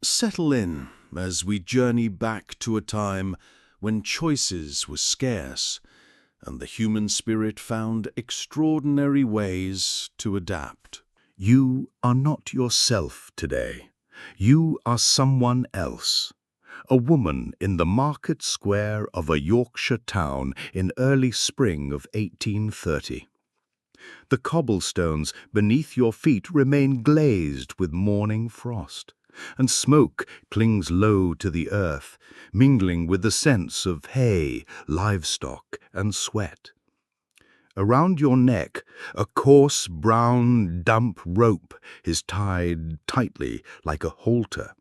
Settle in as we journey back to a time when choices were scarce and the human spirit found extraordinary ways to adapt. You are not yourself today. You are someone else. A woman in the market square of a Yorkshire town in early spring of 1830. The cobblestones beneath your feet remain glazed with morning frost, and smoke clings low to the earth, mingling with the scents of hay, livestock, and sweat. Around your neck, a coarse brown dump rope is tied tightly like a halter.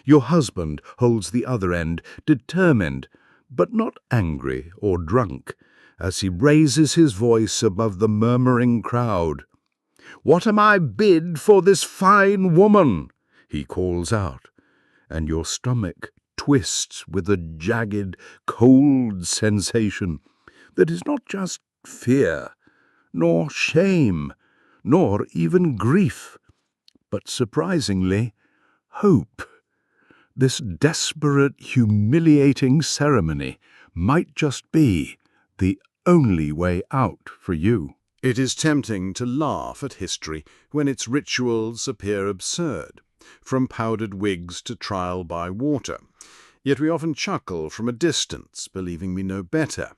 Your husband holds the other end, determined, but not angry or drunk, as he raises his voice above the murmuring crowd. "What am I bid for this fine woman?" he calls out, and your stomach twists with a jagged, cold sensation that is not just fear, nor shame, nor even grief, but surprisingly, hope. This desperate, humiliating ceremony might just be the only way out for you. It is tempting to laugh at history when its rituals appear absurd, from powdered wigs to trial by water. Yet we often chuckle from a distance, believing we know better.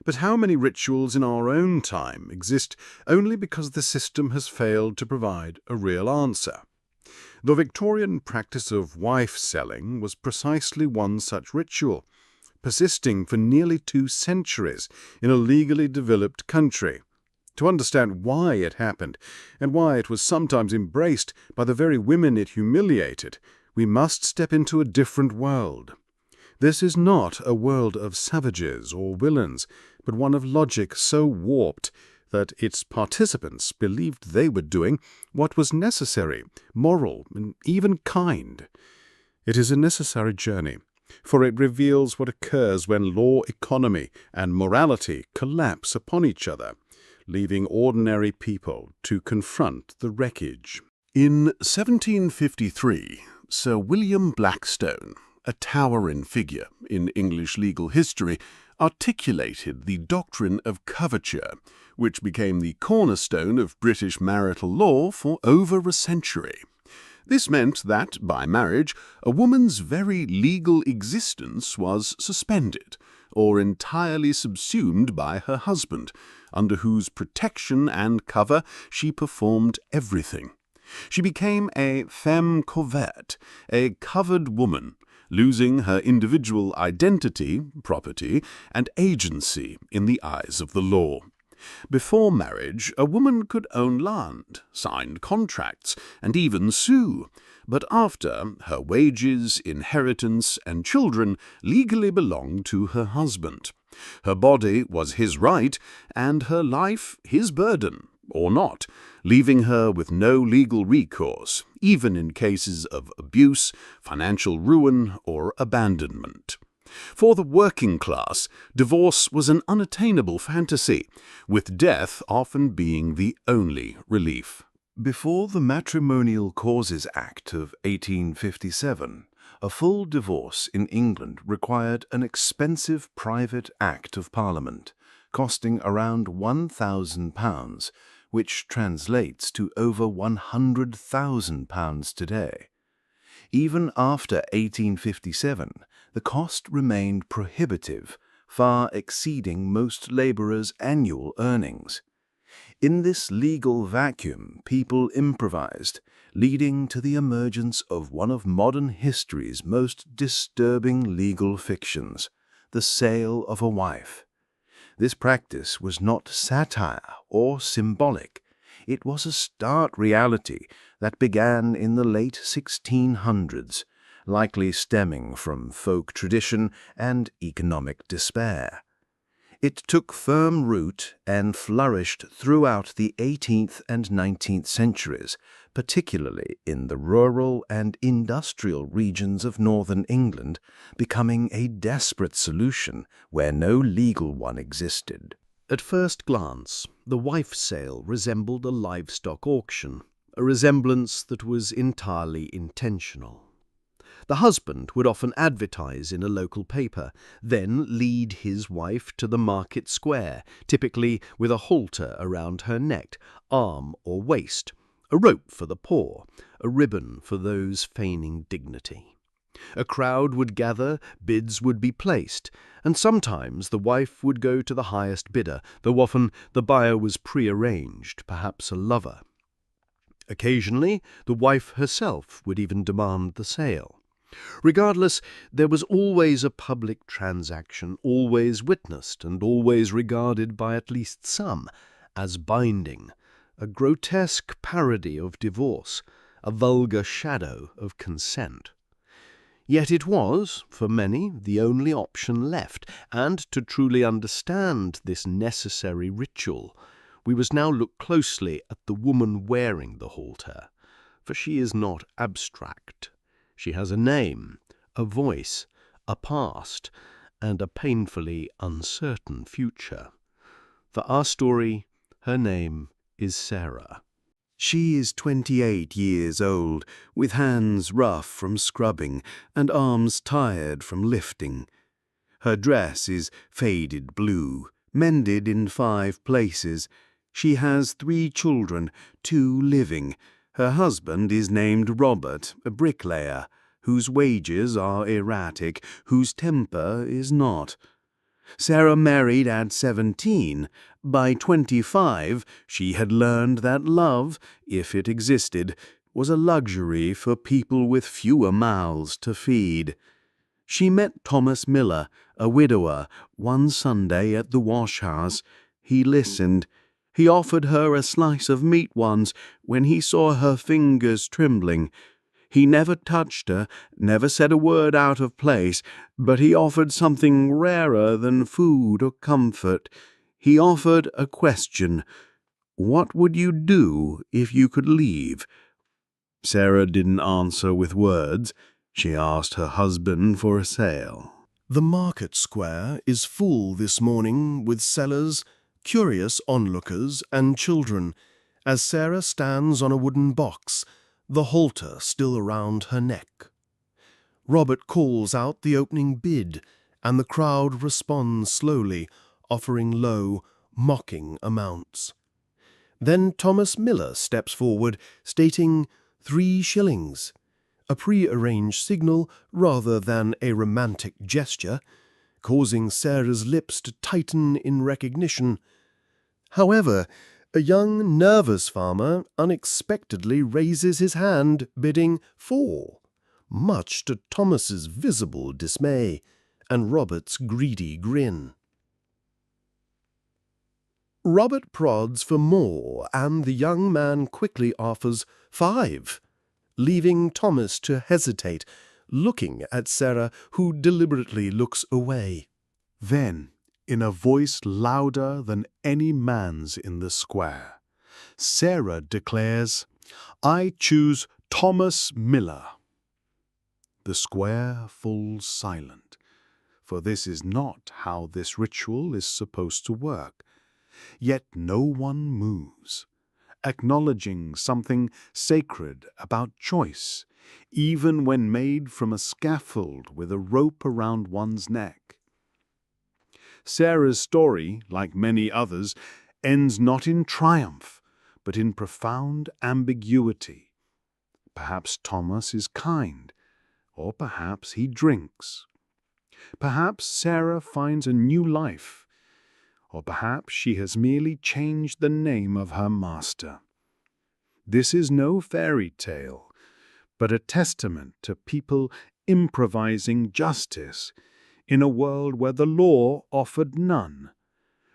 But how many rituals in our own time exist only because the system has failed to provide a real answer? The Victorian practice of wife-selling was precisely one such ritual, persisting for nearly 2 centuries in a legally developed country. To understand why it happened, and why it was sometimes embraced by the very women it humiliated, we must step into a different world. This is not a world of savages or villains, but one of logic so warped that its participants believed they were doing what was necessary, moral, and even kind. It is a necessary journey, for it reveals what occurs when law, economy, and morality collapse upon each other, leaving ordinary people to confront the wreckage. In 1753, Sir William Blackstone, a towering figure in English legal history, articulated the doctrine of coverture, which became the cornerstone of British marital law for over a century. This meant that, by marriage, a woman's very legal existence was suspended, or entirely subsumed by her husband, under whose protection and cover she performed everything. She became a femme couverte, a covered woman, losing her individual identity, property, and agency in the eyes of the law. Before marriage, a woman could own land, sign contracts, and even sue, but after, her wages, inheritance, and children legally belonged to her husband. Her body was his right, and her life his burden, or not, leaving her with no legal recourse, even in cases of abuse, financial ruin, or abandonment. For the working class, divorce was an unattainable fantasy, with death often being the only relief. Before the Matrimonial Causes Act of 1857, a full divorce in England required an expensive private Act of Parliament, costing around £1,000, which translates to over £100,000 today. Even after 1857, the cost remained prohibitive, far exceeding most laborers' annual earnings. In this legal vacuum, people improvised, leading to the emergence of one of modern history's most disturbing legal fictions, the sale of a wife. This practice was not satire or symbolic. It was a stark reality that began in the late 1600s, likely stemming from folk tradition and economic despair. It took firm root and flourished throughout the 18th and 19th centuries, particularly in the rural and industrial regions of northern England, becoming a desperate solution where no legal one existed. At first glance, the wife sale resembled a livestock auction, a resemblance that was entirely intentional. The husband would often advertise in a local paper, then lead his wife to the market square, typically with a halter around her neck, arm or waist, a rope for the poor, a ribbon for those feigning dignity. A crowd would gather, bids would be placed, and sometimes the wife would go to the highest bidder, though often the buyer was prearranged, perhaps a lover. Occasionally, the wife herself would even demand the sale. Regardless, there was always a public transaction, always witnessed and always regarded by at least some as binding, a grotesque parody of divorce, a vulgar shadow of consent. Yet it was, for many, the only option left, and to truly understand this necessary ritual, we must now look closely at the woman wearing the halter, for she is not abstract. She has a name, a voice, a past, and a painfully uncertain future. For our story, her name is Sarah. She is 28 years old, with hands rough from scrubbing and arms tired from lifting. Her dress is faded blue, mended in 5 places. She has 3 children, 2 living. Her husband is named Robert, a bricklayer, whose wages are erratic, whose temper is not. Sarah married at 17. By 25, she had learned that love, if it existed, was a luxury for people with fewer mouths to feed. She met Thomas Miller, a widower, one Sunday at the wash-house. He listened. He offered her a slice of meat once when he saw her fingers trembling. He never touched her, never said a word out of place, but he offered something rarer than food or comfort. He offered a question. What would you do if you could leave? Sarah didn't answer with words. She asked her husband for a sale. The market square is full this morning with sellers, curious onlookers, and children, as Sarah stands on a wooden box, the halter still around her neck. Robert calls out the opening bid, and the crowd responds slowly, offering low, mocking amounts. Then Thomas Miller steps forward, stating 3 shillings, a pre-arranged signal rather than a romantic gesture, causing Sarah's lips to tighten in recognition. However, a young, nervous farmer unexpectedly raises his hand, bidding 4, much to Thomas's visible dismay and Robert's greedy grin. Robert prods for more, and the young man quickly offers 5, leaving Thomas to hesitate, looking at Sarah, who deliberately looks away. Then, in a voice louder than any man's in the square, Sarah declares, "I choose Thomas Miller." The square falls silent, for this is not how this ritual is supposed to work. Yet no one moves, acknowledging something sacred about choice, even when made from a scaffold with a rope around one's neck. Sarah's story, like many others, ends not in triumph, but in profound ambiguity. Perhaps Thomas is kind, or perhaps he drinks. Perhaps Sarah finds a new life, or perhaps she has merely changed the name of her master. This is no fairy tale, but a testament to people improvising justice in a world where the law offered none,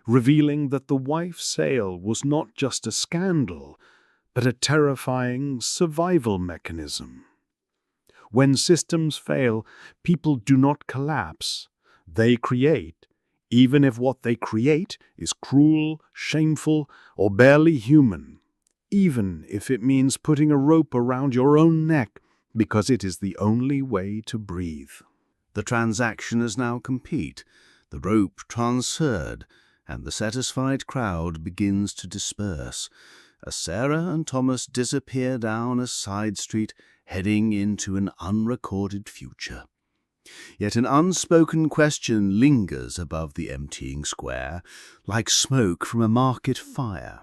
revealing that the wife's sale was not just a scandal, but a terrifying survival mechanism. When systems fail, people do not collapse. They create, even if what they create is cruel, shameful, or barely human, even if it means putting a rope around your own neck because it is the only way to breathe. The transaction is now complete, the rope transferred, and the satisfied crowd begins to disperse, as Sarah and Thomas disappear down a side street heading into an unrecorded future. Yet an unspoken question lingers above the emptying square, like smoke from a market fire.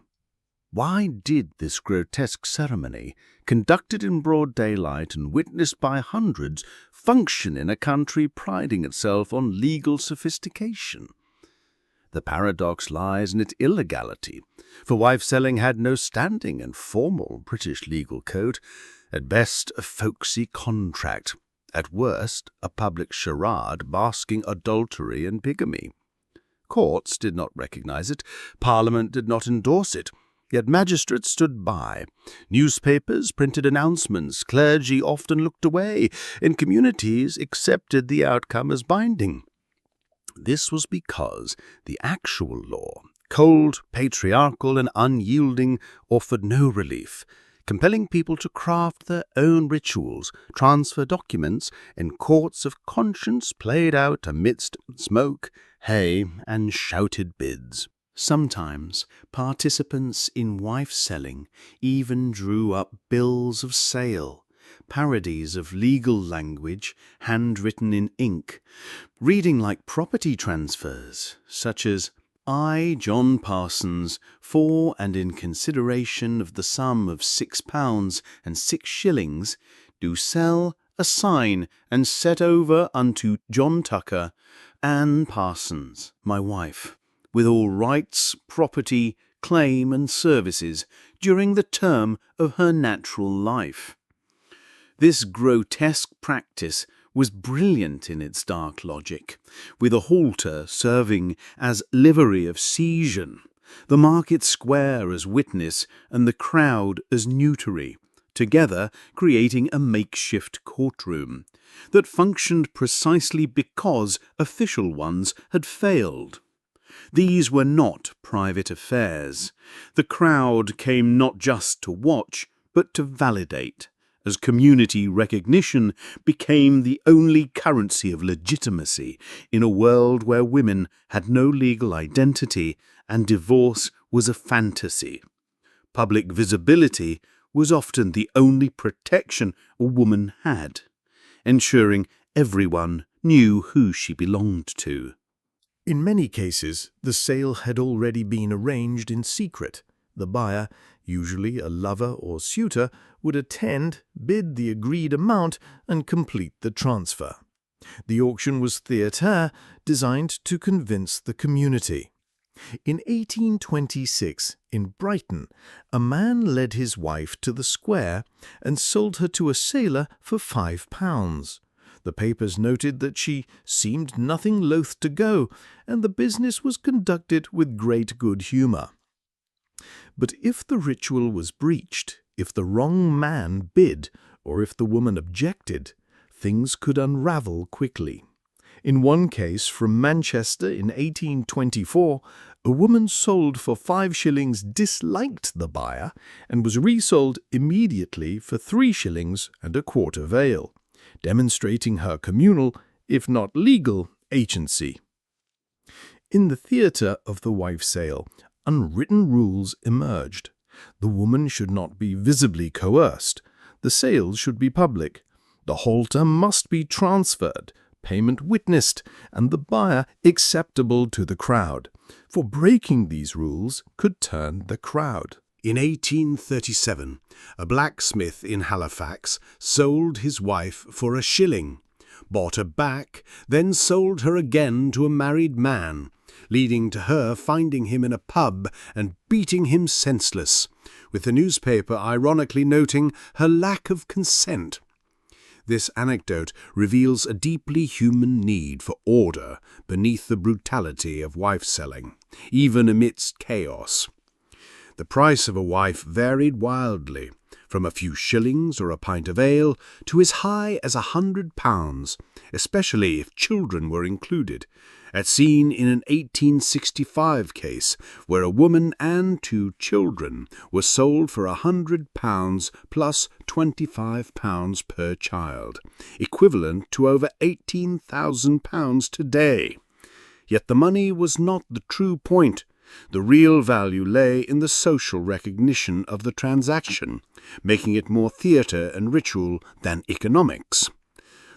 Why did this grotesque ceremony, conducted in broad daylight and witnessed by hundreds, function in a country priding itself on legal sophistication? The paradox lies in its illegality, for wife-selling had no standing in formal British legal code, at best a folksy contract, at worst a public charade masking adultery and bigamy. Courts did not recognize it, Parliament did not endorse it, yet magistrates stood by. Newspapers printed announcements, clergy often looked away, and communities accepted the outcome as binding. This was because the actual law, cold, patriarchal, and unyielding, offered no relief, compelling people to craft their own rituals, transfer documents, and courts of conscience played out amidst smoke, hay, and shouted bids. Sometimes participants in wife-selling even drew up bills of sale, parodies of legal language handwritten in ink, reading like property transfers, such as, "I, John Parsons, for and in consideration of the sum of £6 and 6 shillings, do sell, assign, and set over unto John Tucker, Anne Parsons, my wife, with all rights, property, claim, and services during the term of her natural life." This grotesque practice was brilliant in its dark logic, with a halter serving as livery of seisin, the market square as witness, and the crowd as notary, together creating a makeshift courtroom that functioned precisely because official ones had failed. These were not private affairs. The crowd came not just to watch, but to validate, as community recognition became the only currency of legitimacy in a world where women had no legal identity and divorce was a fantasy. Public visibility was often the only protection a woman had, ensuring everyone knew who she belonged to. In many cases, the sale had already been arranged in secret. The buyer, usually a lover or suitor, would attend, bid the agreed amount, and complete the transfer. The auction was theatre, designed to convince the community. In 1826, in Brighton, a man led his wife to the square and sold her to a sailor for £5. The papers noted that she seemed nothing loath to go, and the business was conducted with great good humour. But if the ritual was breached, if the wrong man bid, or if the woman objected, things could unravel quickly. In one case from Manchester in 1824, a woman sold for 5 shillings disliked the buyer and was resold immediately for 3 shillings and a quarter ale, demonstrating her communal, if not legal, agency. In the theatre of the wife sale, unwritten rules emerged. The woman should not be visibly coerced. The sale should be public. The halter must be transferred, payment witnessed, and the buyer acceptable to the crowd, for breaking these rules could turn the crowd. In 1837, a blacksmith in Halifax sold his wife for 1 shilling, bought her back, then sold her again to a married man, leading to her finding him in a pub and beating him senseless, with the newspaper ironically noting her lack of consent. This anecdote reveals a deeply human need for order beneath the brutality of wife-selling, even amidst chaos. The price of a wife varied wildly, from a few shillings or a pint of ale to as high as £100, especially if children were included, as seen in an 1865 case where a woman and 2 children were sold for £100 plus £25 per child, equivalent to over £18,000 today. Yet the money was not the true point. The real value lay in the social recognition of the transaction, making it more theatre and ritual than economics.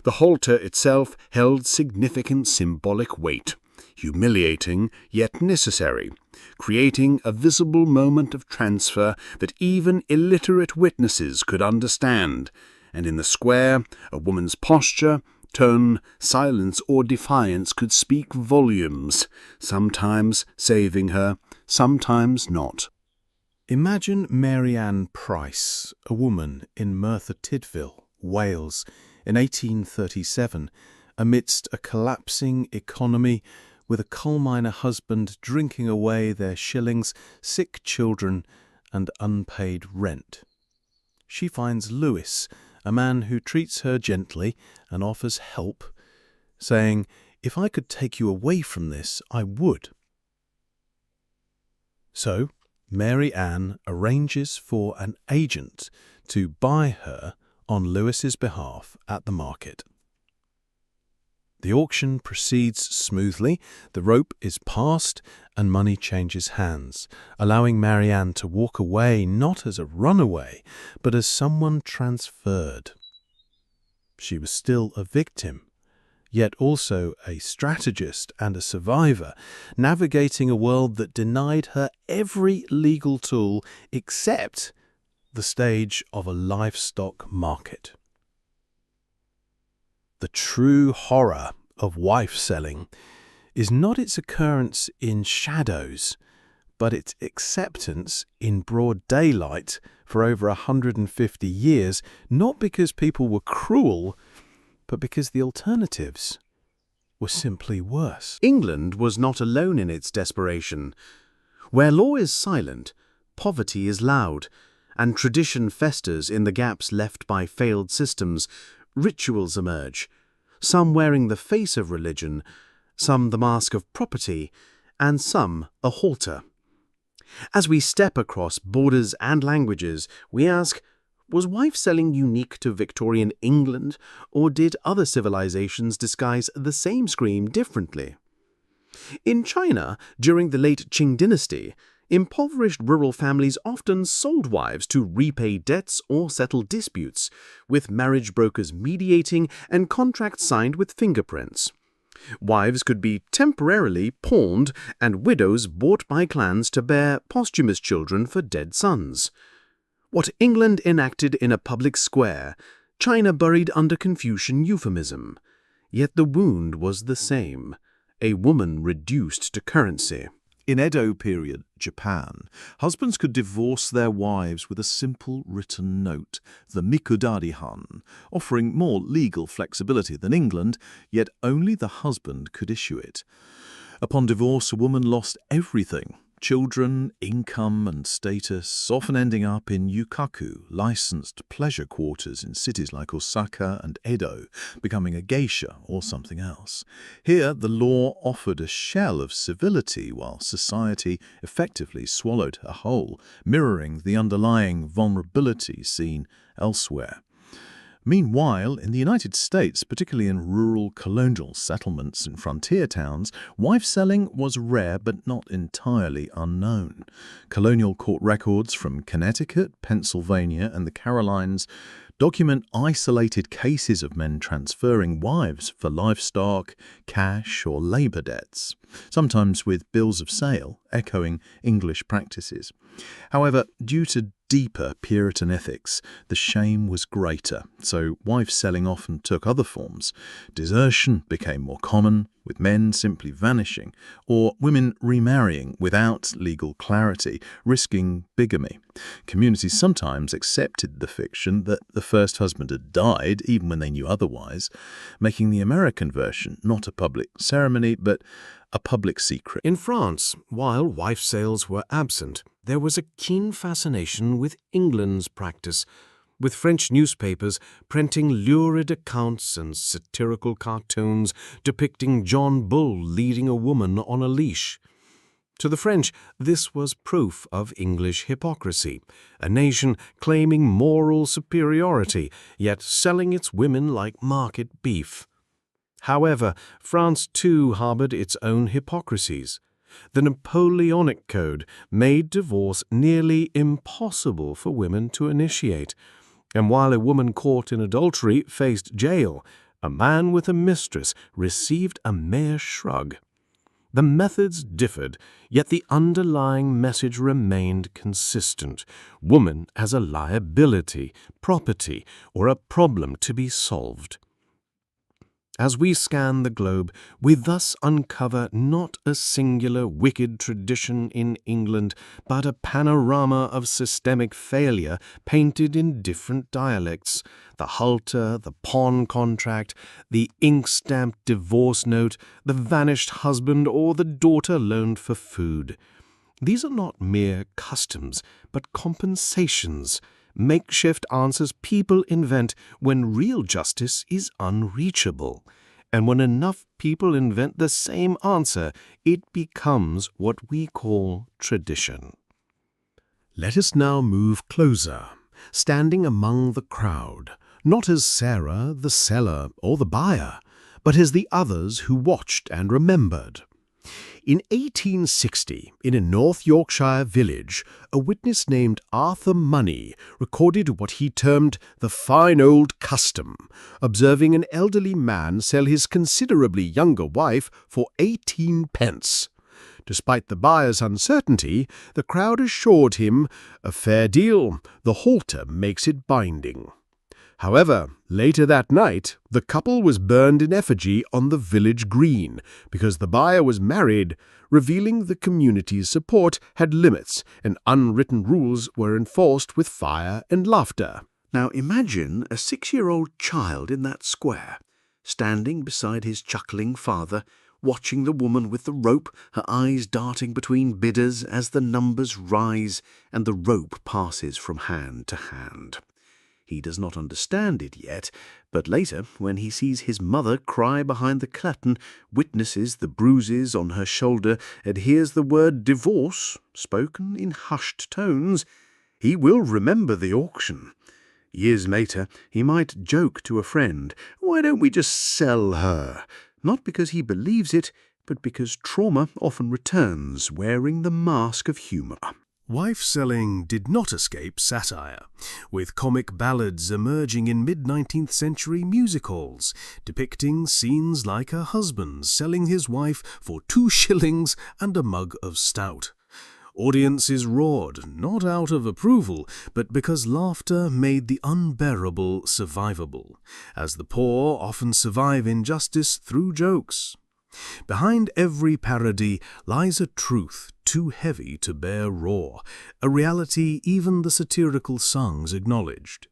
The halter itself held significant symbolic weight, humiliating yet necessary, creating a visible moment of transfer that even illiterate witnesses could understand, and in the square, a woman's posture, tone, silence, or defiance could speak volumes, sometimes saving her, sometimes not. Imagine Mary Ann Price, a woman in Merthyr Tydfil, Wales, in 1837, amidst a collapsing economy, with a coal miner husband drinking away their shillings, sick children, and unpaid rent. She finds Lewis, a man who treats her gently and offers help, saying, "If I could take you away from this, I would." So, Mary Ann arranges for an agent to buy her on Lewis's behalf at the market. The auction proceeds smoothly, the rope is passed, and money changes hands, allowing Mary Ann to walk away not as a runaway, but as someone transferred. She was still a victim, yet also a strategist and a survivor, navigating a world that denied her every legal tool except the stage of a livestock market. The true horror of wife-selling is not its occurrence in shadows, but its acceptance in broad daylight for over 150 years, not because people were cruel, but because the alternatives were simply worse. England was not alone in its desperation. Where law is silent, poverty is loud, and tradition festers in the gaps left by failed systems. Rituals emerge, some wearing the face of religion, some the mask of property, and some a halter. As we step across borders and languages, we ask, was wife-selling unique to Victorian England, or did other civilizations disguise the same scream differently? In China, during the late Qing dynasty, impoverished rural families often sold wives to repay debts or settle disputes, with marriage brokers mediating and contracts signed with fingerprints. Wives could be temporarily pawned and widows bought by clans to bear posthumous children for dead sons. What England enacted in a public square, China buried under Confucian euphemism. Yet the wound was the same, a woman reduced to currency. In Edo period Japan, husbands could divorce their wives with a simple written note, the mikudari-han, offering more legal flexibility than England, yet only the husband could issue it. Upon divorce, a woman lost everything: children, income and status, often ending up in yukaku, licensed pleasure quarters in cities like Osaka and Edo, becoming a geisha or something else. Here, the law offered a shell of civility while society effectively swallowed her whole, mirroring the underlying vulnerability seen elsewhere. Meanwhile, in the United States, particularly in rural colonial settlements and frontier towns, wife-selling was rare but not entirely unknown. Colonial court records from Connecticut, Pennsylvania, and the Carolines document isolated cases of men transferring wives for livestock, cash, or labor debts, sometimes with bills of sale echoing English practices. However, due to deeper Puritan ethics, the shame was greater, so wife-selling often took other forms. Desertion became more common, with men simply vanishing, or women remarrying without legal clarity, risking bigamy. Communities sometimes accepted the fiction that the first husband had died, even when they knew otherwise, making the American version not a public ceremony, but a public secret. In France, while wife sales were absent, there was a keen fascination with England's practice, with French newspapers printing lurid accounts and satirical cartoons depicting John Bull leading a woman on a leash. To the French, this was proof of English hypocrisy, a nation claiming moral superiority, yet selling its women like market beef. However, France too harbored its own hypocrisies. The Napoleonic Code made divorce nearly impossible for women to initiate, and while a woman caught in adultery faced jail, a man with a mistress received a mere shrug. The methods differed, yet the underlying message remained consistent: woman as a liability, property, or a problem to be solved. As we scan the globe, we thus uncover not a singular wicked tradition in England, but a panorama of systemic failure painted in different dialects: the halter, the pawn contract, the ink-stamped divorce note, the vanished husband, or the daughter loaned for food. These are not mere customs, but compensations, makeshift answers people invent when real justice is unreachable. And when enough people invent the same answer, it becomes what we call tradition. Let us now move closer, standing among the crowd, not as Sarah, the seller, or the buyer, but as the others who watched and remembered. In 1860, in a North Yorkshire village, a witness named Arthur Money recorded what he termed the fine old custom, observing an elderly man sell his considerably younger wife for 18 pence. Despite the buyer's uncertainty, the crowd assured him, "A fair deal, the halter makes it binding." However, later that night, the couple was burned in effigy on the village green because the buyer was married, revealing the community's support had limits and unwritten rules were enforced with fire and laughter. Now imagine a 6-year-old child in that square, standing beside his chuckling father, watching the woman with the rope, her eyes darting between bidders as the numbers rise and the rope passes from hand to hand. He does not understand it yet, but later, when he sees his mother cry behind the curtain, witnesses the bruises on her shoulder, and hears the word divorce spoken in hushed tones, he will remember the auction. Years later, he might joke to a friend, "Why don't we just sell her?" Not because he believes it, but because trauma often returns wearing the mask of humor. Wife-selling did not escape satire, with comic ballads emerging in mid-19th century music halls, depicting scenes like a husband selling his wife for 2 shillings and a mug of stout. Audiences roared, not out of approval, but because laughter made the unbearable survivable, as the poor often survive injustice through jokes. Behind every parody lies a truth too heavy to bear raw, a reality even the satirical songs acknowledged.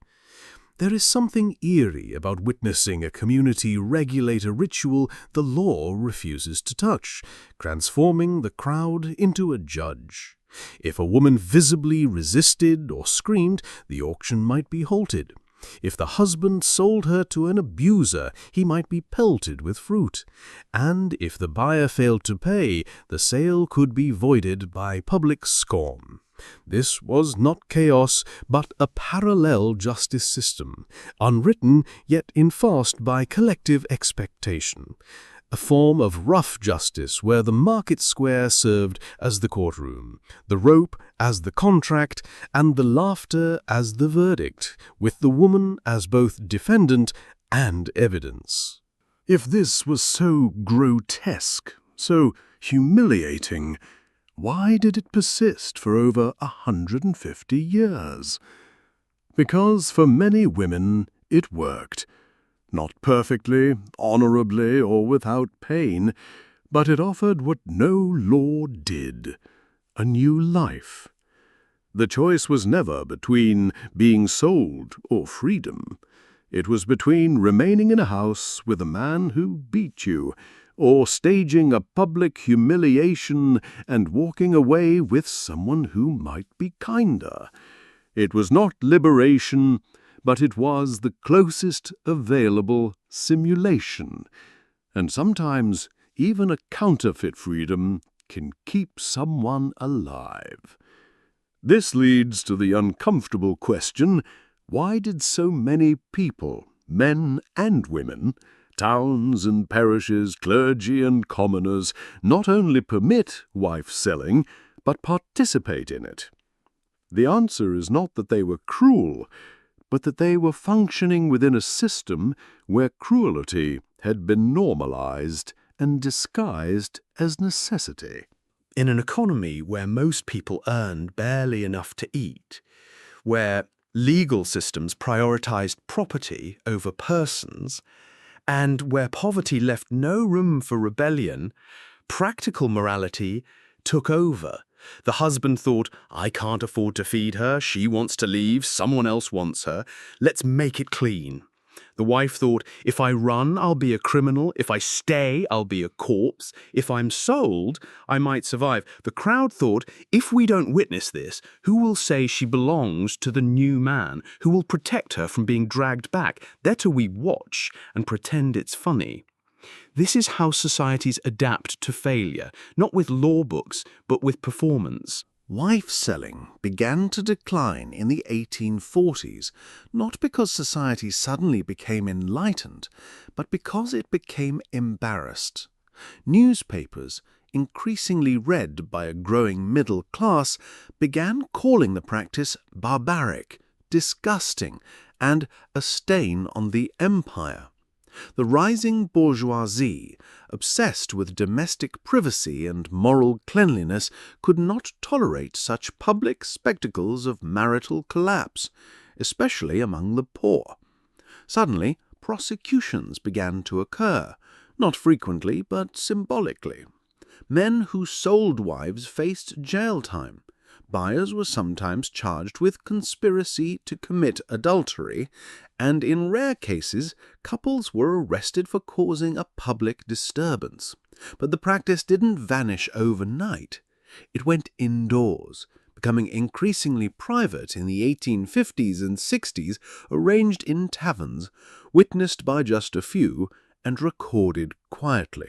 There is something eerie about witnessing a community regulate a ritual the law refuses to touch, transforming the crowd into a judge. If a woman visibly resisted or screamed, the auction might be halted. If the husband sold her to an abuser, he might be pelted with fruit. And if the buyer failed to pay, the sale could be voided by public scorn. This was not chaos, but a parallel justice system, unwritten yet enforced by collective expectation. A form of rough justice where the market square served as the courtroom, the rope as the contract, and the laughter as the verdict, with the woman as both defendant and evidence. If this was so grotesque, so humiliating, why did it persist for over 150 years? Because for many women it worked. Not perfectly, honorably, or without pain, but it offered what no law did: a new life. The choice was never between being sold or freedom. It was between remaining in a house with a man who beat you, or staging a public humiliation and walking away with someone who might be kinder. It was not liberation, but it was the closest available simulation, and sometimes even a counterfeit freedom can keep someone alive. This leads to the uncomfortable question, why did so many people, men and women, Towns and parishes, clergy and commoners not only permit wife-selling, but participate in it. The answer is not that they were cruel, but that they were functioning within a system where cruelty had been normalized and disguised as necessity. In an economy where most people earned barely enough to eat, where legal systems prioritized property over persons, and where poverty left no room for rebellion, practical morality took over. The husband thought, I can't afford to feed her, she wants to leave, someone else wants her, let's make it clean. The wife thought, if I run, I'll be a criminal, if I stay, I'll be a corpse, if I'm sold, I might survive. The crowd thought, if we don't witness this, who will say she belongs to the new man? Who will protect her from being dragged back? Better we watch and pretend it's funny. This is how societies adapt to failure, not with law books, but with performance. Wife-selling began to decline in the 1840s, not because society suddenly became enlightened, but because it became embarrassed. Newspapers, increasingly read by a growing middle class, began calling the practice barbaric, disgusting, and a stain on the empire. The rising bourgeoisie, obsessed with domestic privacy and moral cleanliness, could not tolerate such public spectacles of marital collapse, especially among the poor. Suddenly, prosecutions began to occur, not frequently but symbolically. Men who sold wives faced jail time. Buyers were sometimes charged with conspiracy to commit adultery, and in rare cases, couples were arrested for causing a public disturbance. But the practice didn't vanish overnight. It went indoors, becoming increasingly private in the 1850s and 60s, arranged in taverns, witnessed by just a few, and recorded quietly.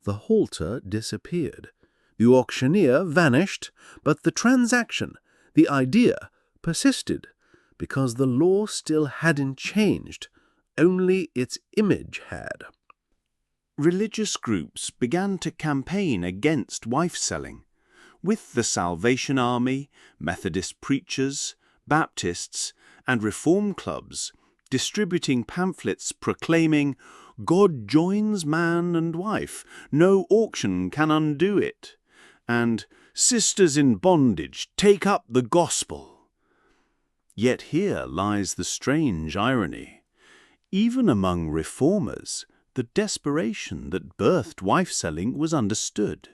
The halter disappeared. The auctioneer vanished, but the transaction, the idea, persisted, because the law still hadn't changed, only its image had. Religious groups began to campaign against wife-selling, with the Salvation Army, Methodist preachers, Baptists, and Reform clubs distributing pamphlets proclaiming, God joins man and wife, no auction can undo it, and sisters in bondage, take up the gospel. Yet here lies the strange irony. Even among reformers, the desperation that birthed wife-selling was understood.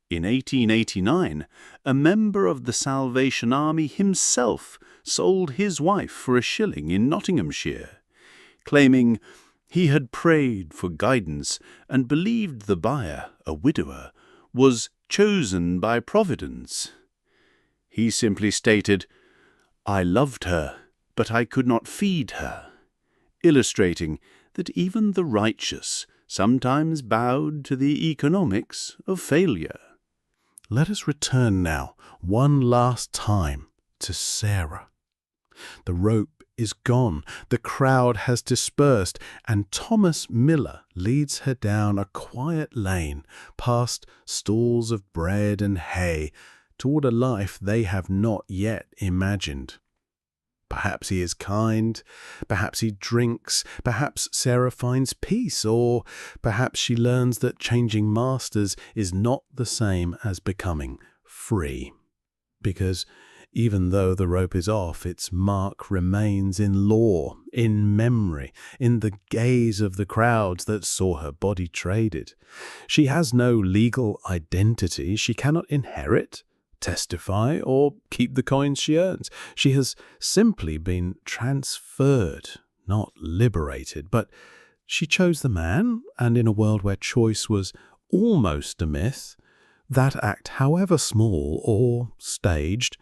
In 1889, a member of the Salvation Army himself sold his wife for a shilling in Nottinghamshire, claiming he had prayed for guidance and believed the buyer, a widower, was chosen by Providence. He simply stated, I loved her, but I could not feed her, illustrating that even the righteous sometimes bowed to the economics of failure. Let us return now, one last time, to Sarah. The rope is gone, the crowd has dispersed, and Thomas Miller leads her down a quiet lane, past stalls of bread and hay, toward a life they have not yet imagined. Perhaps he is kind, perhaps he drinks, perhaps Sarah finds peace, or perhaps she learns that changing masters is not the same as becoming free. Because even though the rope is off, its mark remains in lore, in memory, in the gaze of the crowds that saw her body traded. She has no legal identity. She cannot inherit, testify, or keep the coins she earns. She has simply been transferred, not liberated. But she chose the man, and in a world where choice was almost a myth, that act, however small or staged,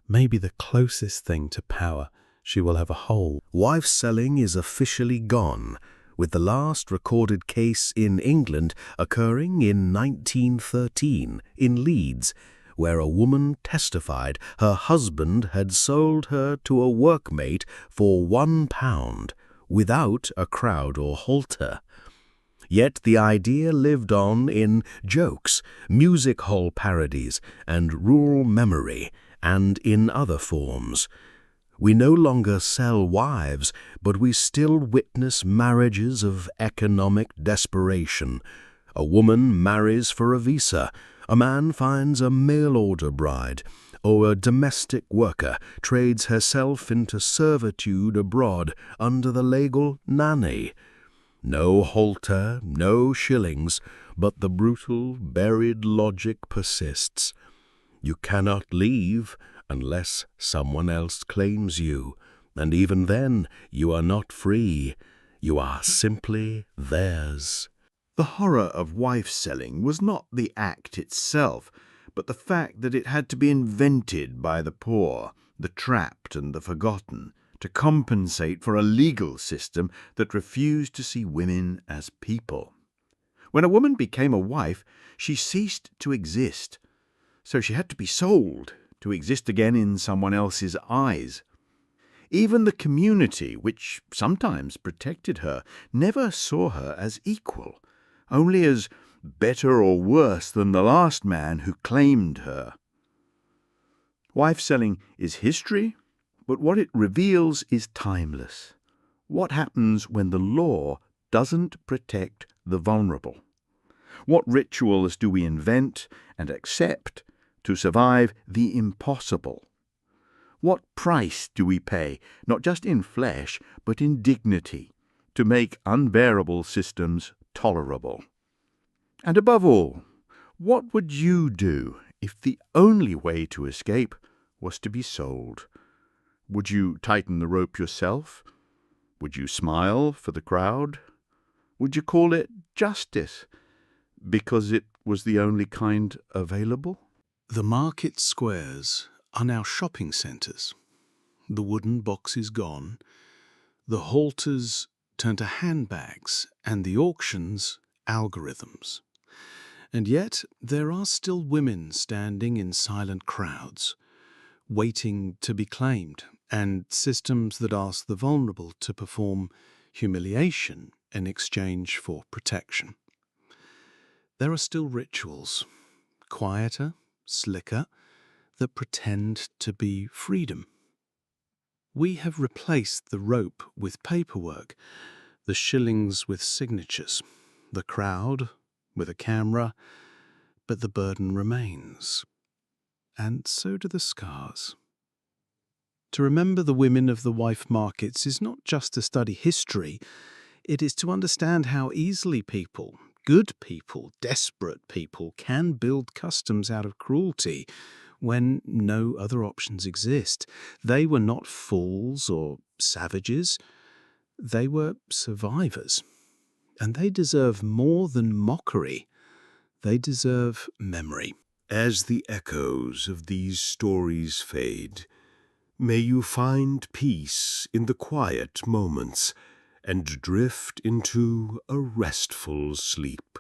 may be the closest thing to power she will ever hold. Wife-selling is officially gone, with the last recorded case in England occurring in 1913 in Leeds, where a woman testified her husband had sold her to a workmate for £1, without a crowd or halter. Yet the idea lived on in jokes, music hall parodies, and rural memory, and in other forms. We no longer sell wives, but we still witness marriages of economic desperation. A woman marries for a visa, a man finds a mail-order bride, or a domestic worker trades herself into servitude abroad under the legal nanny. No halter, no shillings, but the brutal, buried logic persists. You cannot leave unless someone else claims you, and even then you are not free. You are simply theirs. The horror of wife-selling was not the act itself, but the fact that it had to be invented by the poor, the trapped and the forgotten, to compensate for a legal system that refused to see women as people. When a woman became a wife, she ceased to exist, so she had to be sold to exist again in someone else's eyes. Even the community, which sometimes protected her, never saw her as equal, only as better or worse than the last man who claimed her. Wife-selling is history, but what it reveals is timeless. What happens when the law doesn't protect the vulnerable? What rituals do we invent and accept to survive the impossible? What price do we pay, not just in flesh, but in dignity, to make unbearable systems tolerable? And above all, what would you do if the only way to escape was to be sold? Would you tighten the rope yourself? Would you smile for the crowd? Would you call it justice because it was the only kind available? The market squares are now shopping centres. The wooden box is gone, the halters turn to handbags, and the auctions algorithms. And yet there are still women standing in silent crowds, waiting to be claimed, and systems that ask the vulnerable to perform humiliation in exchange for protection. There are still rituals, quieter, slicker, that pretend to be freedom. We have replaced the rope with paperwork, the shillings with signatures, the crowd with a camera, but the burden remains. And so do the scars. To remember the women of the wife markets is not just to study history, it is to understand how easily people, good people, desperate people, can build customs out of cruelty when no other options exist. They were not fools or savages. They were survivors. And they deserve more than mockery. They deserve memory. As the echoes of these stories fade, may you find peace in the quiet moments and drift into a restful sleep.